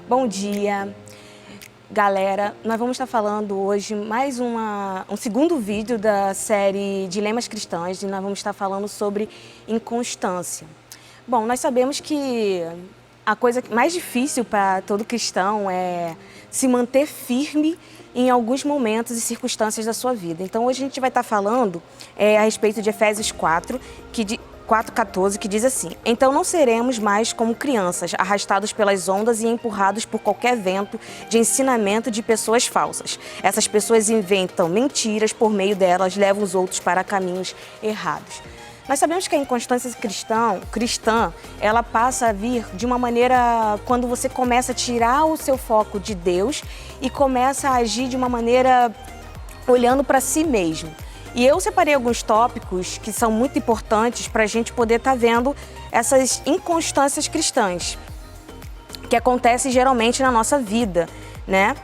Bom dia, galera. Nós vamos estar falando hoje mais um segundo vídeo da série Dilemas Cristãos e nós vamos estar falando sobre inconstância. Bom, nós sabemos que a coisa mais difícil para todo cristão é se manter firme em alguns momentos e circunstâncias da sua vida. Então hoje a gente vai estar falando a respeito de Efésios 4:14, que diz assim: então não seremos mais como crianças, arrastados pelas ondas e empurrados por qualquer vento de ensinamento de pessoas falsas. Essas pessoas inventam mentiras, por meio delas levam os outros para caminhos errados. Nós sabemos que a inconstância cristã, ela passa a vir de uma maneira quando você começa a tirar o seu foco de Deus e começa a agir de uma maneira olhando para si mesmo. E eu separei alguns tópicos que são muito importantes para a gente poder estar vendo essas inconstâncias cristãs que acontecem geralmente na nossa vida, né?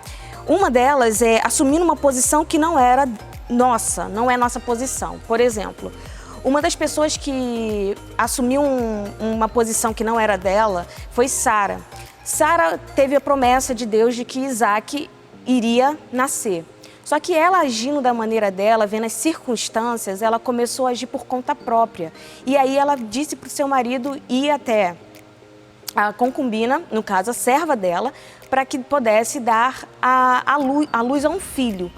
Uma delas é assumir uma posição que não era nossa, não é nossa posição. Por exemplo, uma das pessoas que assumiu uma posição que não era dela foi Sara. Sara teve a promessa de Deus de que Isaac iria nascer. Só que ela, agindo da maneira dela, vendo as circunstâncias, ela começou a agir por conta própria. E aí ela disse para o seu marido ir até a concubina, no caso a serva dela, para que pudesse dar a luz a um filho.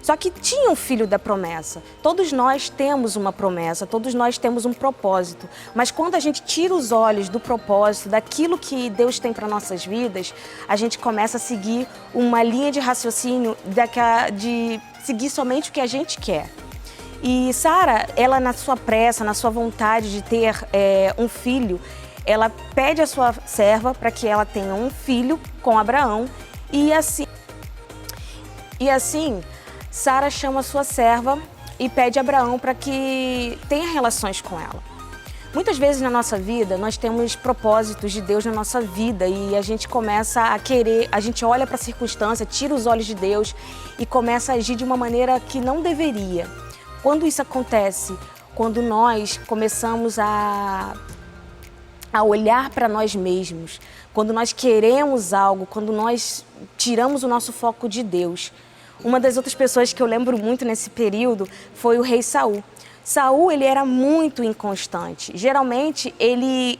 Só que tinha um filho da promessa. Todos nós temos uma promessa, todos nós temos um propósito. Mas quando a gente tira os olhos do propósito, daquilo que Deus tem para nossas vidas, a gente começa a seguir uma linha de raciocínio de seguir somente o que a gente quer. E Sara, ela na sua pressa, na sua vontade de ter um filho, ela pede à sua serva para que ela tenha um filho com Abraão. E assim Sara chama a sua serva e pede a Abraão para que tenha relações com ela. Muitas vezes na nossa vida, nós temos propósitos de Deus na nossa vida e a gente começa a querer, a gente olha para a circunstância, tira os olhos de Deus e começa a agir de uma maneira que não deveria. Quando isso acontece, quando nós começamos a olhar para nós mesmos, quando nós queremos algo, quando nós tiramos o nosso foco de Deus. Uma das outras pessoas que eu lembro muito nesse período foi o rei Saul. Saul, ele era muito inconstante. Geralmente, ele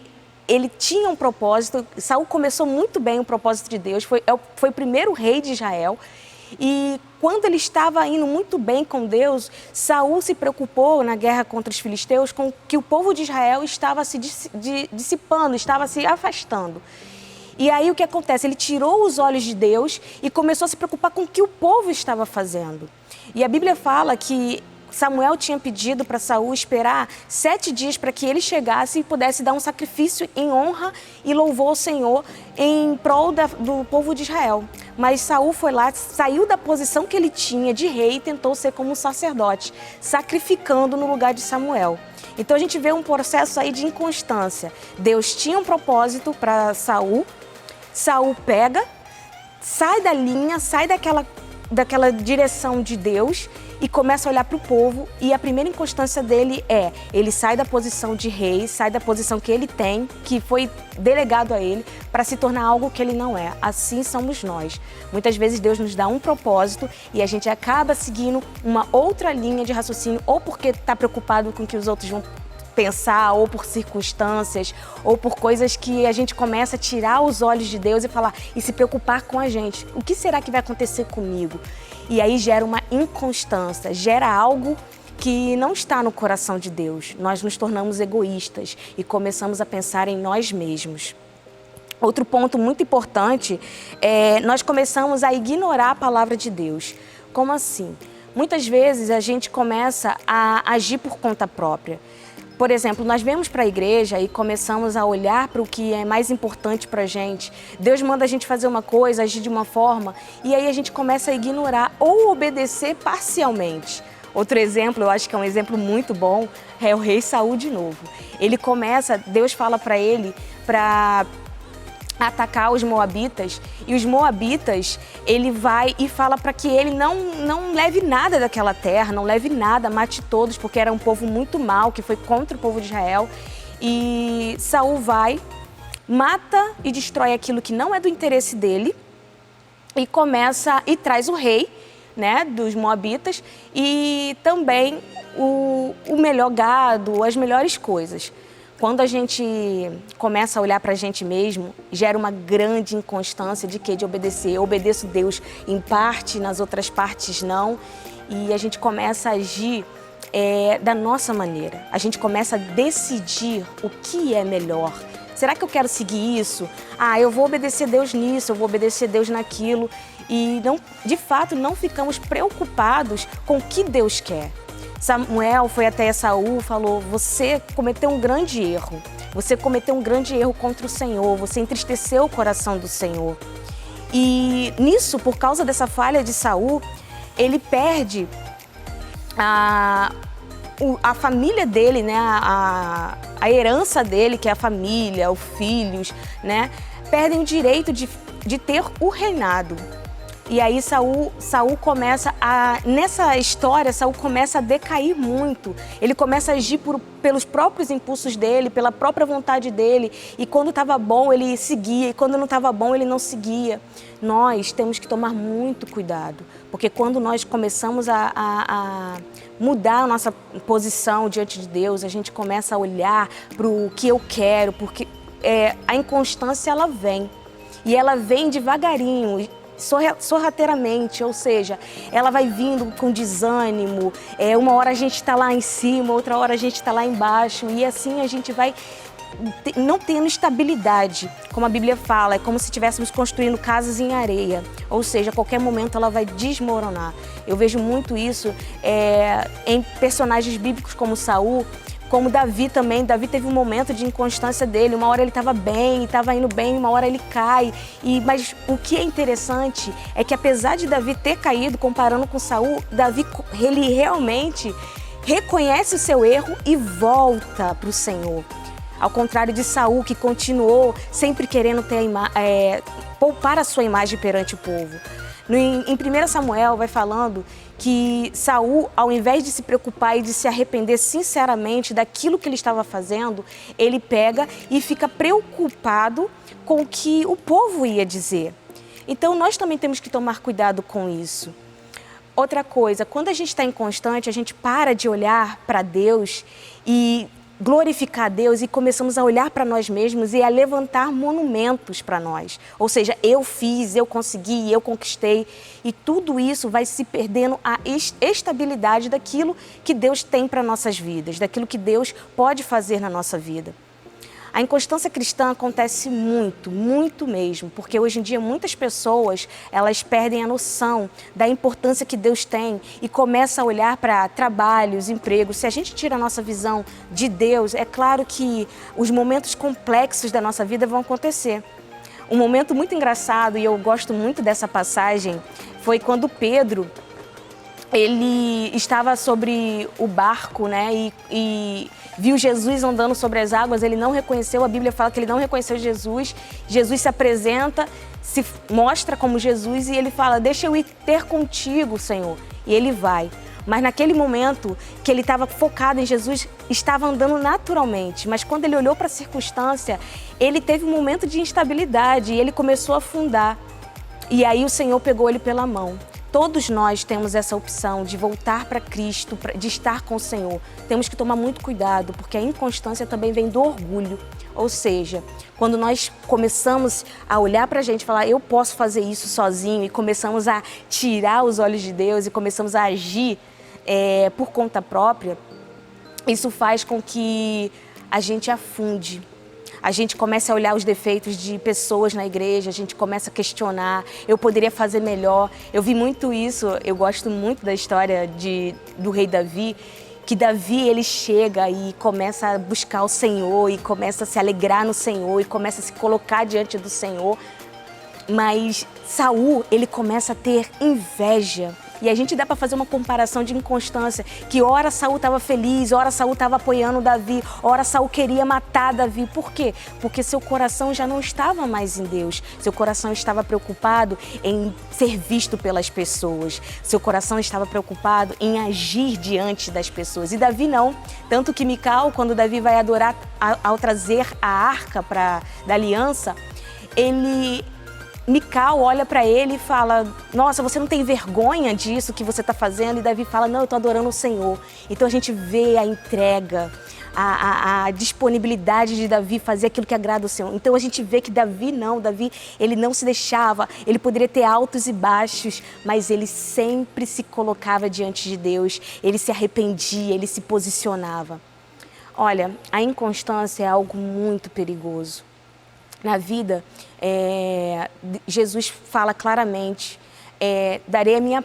tinha um propósito. Saul começou muito bem o propósito de Deus. Foi o primeiro rei de Israel. E quando ele estava indo muito bem com Deus, Saul se preocupou na guerra contra os filisteus com que o povo de Israel estava se dissipando, estava se afastando. E aí o que acontece? Ele tirou os olhos de Deus e começou a se preocupar com o que o povo estava fazendo. E a Bíblia fala que Samuel tinha pedido para Saul esperar 7 dias para que ele chegasse e pudesse dar um sacrifício em honra e louvor ao Senhor em prol do povo de Israel. Mas Saul foi lá, saiu da posição que ele tinha de rei e tentou ser como um sacerdote, sacrificando no lugar de Samuel. Então a gente vê um processo aí de inconstância. Deus tinha um propósito para Saul. Saul pega, sai da linha, sai daquela direção de Deus e começa a olhar para o povo. E a primeira inconstância dele ele sai da posição de rei, sai da posição que ele tem, que foi delegado a ele, para se tornar algo que ele não é. Assim somos nós. Muitas vezes Deus nos dá um propósito e a gente acaba seguindo uma outra linha de raciocínio, ou porque está preocupado com o que os outros vão pensar, ou por circunstâncias, ou por coisas que a gente começa a tirar os olhos de Deus e falar e se preocupar com a gente. O que será que vai acontecer comigo? E aí gera uma inconstância, gera algo que não está no coração de Deus. Nós nos tornamos egoístas e começamos a pensar em nós mesmos. Outro ponto muito importante é nós começamos a ignorar a palavra de Deus. Como assim? Muitas vezes a gente começa a agir por conta própria. Por exemplo, nós vemos para a igreja e começamos a olhar para o que é mais importante para a gente. Deus manda a gente fazer uma coisa, agir de uma forma, e aí a gente começa a ignorar ou obedecer parcialmente. Outro exemplo, eu acho que é um exemplo muito bom, é o rei Saul de novo. Deus fala para ele para atacar os moabitas, e os moabitas, ele vai e fala para que ele não leve nada daquela terra, não leve nada, mate todos, porque era um povo muito mau, que foi contra o povo de Israel. E Saul vai, mata e destrói aquilo que não é do interesse dele e traz o rei, né, dos moabitas e também o melhor gado, as melhores coisas. Quando a gente começa a olhar para a gente mesmo, gera uma grande inconstância de quê? De obedecer. Eu obedeço Deus em parte, nas outras partes não. E a gente começa a agir da nossa maneira. A gente começa a decidir o que é melhor. Será que eu quero seguir isso? Eu vou obedecer Deus nisso, eu vou obedecer Deus naquilo. E não, de fato não ficamos preocupados com o que Deus quer. Samuel foi até Esaú e falou: você cometeu um grande erro. Você cometeu um grande erro contra o Senhor. Você entristeceu o coração do Senhor. E nisso, por causa dessa falha de Saul, ele perde a família dele, né? A herança dele, que é a família, os filhos, né? Perdem o direito de ter o reinado. E aí Saul começa nessa história, Saul começa a decair muito. Ele começa a agir pelos próprios impulsos dele, pela própria vontade dele. E quando estava bom, ele seguia. E quando não estava bom, ele não seguia. Nós temos que tomar muito cuidado. Porque quando nós começamos a mudar a nossa posição diante de Deus, a gente começa a olhar para o que eu quero. Porque a inconstância, ela vem. E ela vem devagarinho, sorrateiramente, ou seja, ela vai vindo com desânimo, uma hora a gente está lá em cima, outra hora a gente está lá embaixo, e assim a gente vai não tendo estabilidade, como a Bíblia fala, é como se estivéssemos construindo casas em areia, ou seja, a qualquer momento ela vai desmoronar. Eu vejo muito isso em personagens bíblicos como Saul, como Davi também. Davi teve um momento de inconstância dele, uma hora ele estava bem, estava indo bem, uma hora ele cai. Mas o que é interessante é que apesar de Davi ter caído, comparando com Saul, Davi ele realmente reconhece o seu erro e volta para o Senhor. Ao contrário de Saul, que continuou sempre querendo poupar a sua imagem perante o povo. Em 1 Samuel vai falando que Saul, ao invés de se preocupar e de se arrepender sinceramente daquilo que ele estava fazendo, ele pega e fica preocupado com o que o povo ia dizer. Então nós também temos que tomar cuidado com isso. Outra coisa, quando a gente está inconstante, a gente para de olhar para Deus e glorificar a Deus e começamos a olhar para nós mesmos e a levantar monumentos para nós. Ou seja, eu fiz, eu consegui, eu conquistei. E tudo isso vai se perdendo a estabilidade daquilo que Deus tem para nossas vidas, daquilo que Deus pode fazer na nossa vida. A inconstância cristã acontece muito, muito mesmo, porque hoje em dia muitas pessoas, elas perdem a noção da importância que Deus tem e começam a olhar para trabalhos, empregos. Se a gente tira a nossa visão de Deus, é claro que os momentos complexos da nossa vida vão acontecer. Um momento muito engraçado, e eu gosto muito dessa passagem, foi quando Pedro, ele estava sobre o barco, né, e viu Jesus andando sobre as águas, ele não reconheceu, a Bíblia fala que ele não reconheceu Jesus. Jesus se apresenta, se mostra como Jesus e ele fala: deixa eu ir ter contigo, Senhor. E ele vai. Mas naquele momento que ele estava focado em Jesus, estava andando naturalmente. Mas quando ele olhou para a circunstância, ele teve um momento de instabilidade e ele começou a afundar. E aí o Senhor pegou ele pela mão. Todos nós temos essa opção de voltar para Cristo, de estar com o Senhor. Temos que tomar muito cuidado, porque a inconstância também vem do orgulho. Ou seja, quando nós começamos a olhar para a gente e falar: eu posso fazer isso sozinho, e começamos a tirar os olhos de Deus e começamos a agir por conta própria, isso faz com que a gente afunde. A gente começa a olhar os defeitos de pessoas na igreja, a gente começa a questionar: eu poderia fazer melhor. Eu vi muito isso, eu gosto muito da história do rei Davi, que Davi ele chega e começa a buscar o Senhor e começa a se alegrar no Senhor e começa a se colocar diante do Senhor. Mas Saul, ele começa a ter inveja E a gente dá para fazer uma comparação de inconstância, que ora Saul estava feliz, ora Saul estava apoiando Davi, ora Saul queria matar Davi. Por quê? Porque seu coração já não estava mais em Deus, seu coração estava preocupado em ser visto pelas pessoas, seu coração estava preocupado em agir diante das pessoas. E Davi não, tanto que Mical, quando Davi vai adorar ao trazer a arca da aliança, Mical olha para ele e fala: nossa, você não tem vergonha disso que você está fazendo? E Davi fala: não, eu estou adorando o Senhor. Então a gente vê a entrega, a disponibilidade de Davi fazer aquilo que agrada o Senhor. Então a gente vê que Davi ele não se deixava, ele poderia ter altos e baixos, mas ele sempre se colocava diante de Deus, ele se arrependia, ele se posicionava. Olha, a inconstância é algo muito perigoso. Na vida, Jesus fala claramente, darei a minha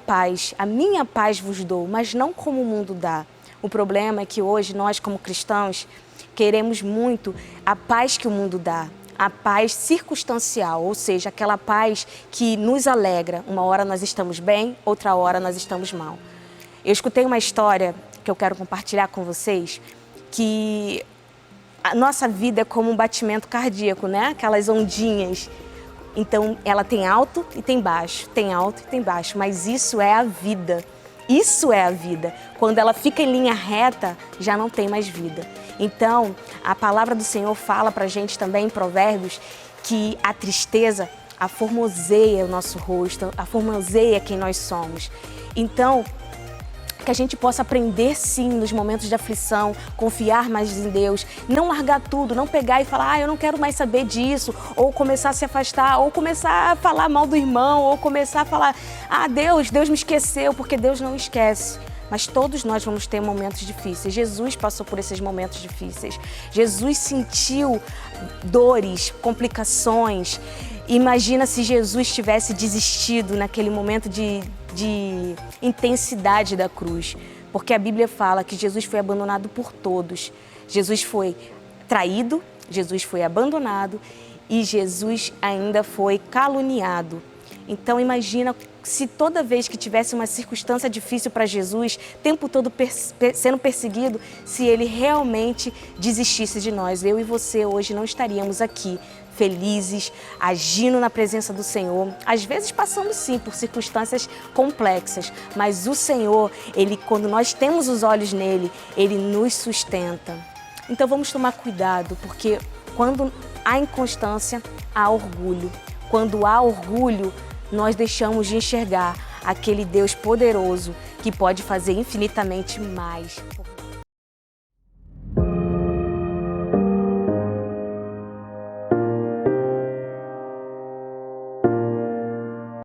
paz vos dou, mas não como o mundo dá. O problema é que hoje nós, como cristãos, queremos muito a paz que o mundo dá, a paz circunstancial, ou seja, aquela paz que nos alegra. Uma hora nós estamos bem, outra hora nós estamos mal. Eu escutei uma história que eu quero compartilhar com vocês, que a nossa vida é como um batimento cardíaco, né? Aquelas ondinhas. Então, ela tem alto e tem baixo, tem alto e tem baixo, mas isso é a vida. Isso é a vida. Quando ela fica em linha reta, já não tem mais vida. Então, a palavra do Senhor fala pra gente também em Provérbios que a tristeza aformoseia o nosso rosto, aformoseia quem nós somos. Então, que a gente possa aprender sim nos momentos de aflição, confiar mais em Deus, não largar tudo, não pegar e falar: eu não quero mais saber disso, ou começar a se afastar, ou começar a falar mal do irmão, ou começar a falar: Deus me esqueceu, porque Deus não esquece. Mas todos nós vamos ter momentos difíceis. Jesus passou por esses momentos difíceis. Jesus sentiu dores, complicações. Imagina se Jesus tivesse desistido naquele momento de intensidade da cruz. Porque a Bíblia fala que Jesus foi abandonado por todos. Jesus foi traído, Jesus foi abandonado e Jesus ainda foi caluniado. Então imagina se toda vez que tivesse uma circunstância difícil para Jesus, o tempo todo sendo perseguido, se ele realmente desistisse de nós, eu e você hoje não estaríamos aqui felizes, agindo na presença do Senhor, às vezes passando sim por circunstâncias complexas, mas o Senhor, quando nós temos os olhos nele, ele nos sustenta. Então vamos tomar cuidado, porque quando há inconstância, há orgulho. Quando há orgulho, nós deixamos de enxergar aquele Deus poderoso que pode fazer infinitamente mais por nós.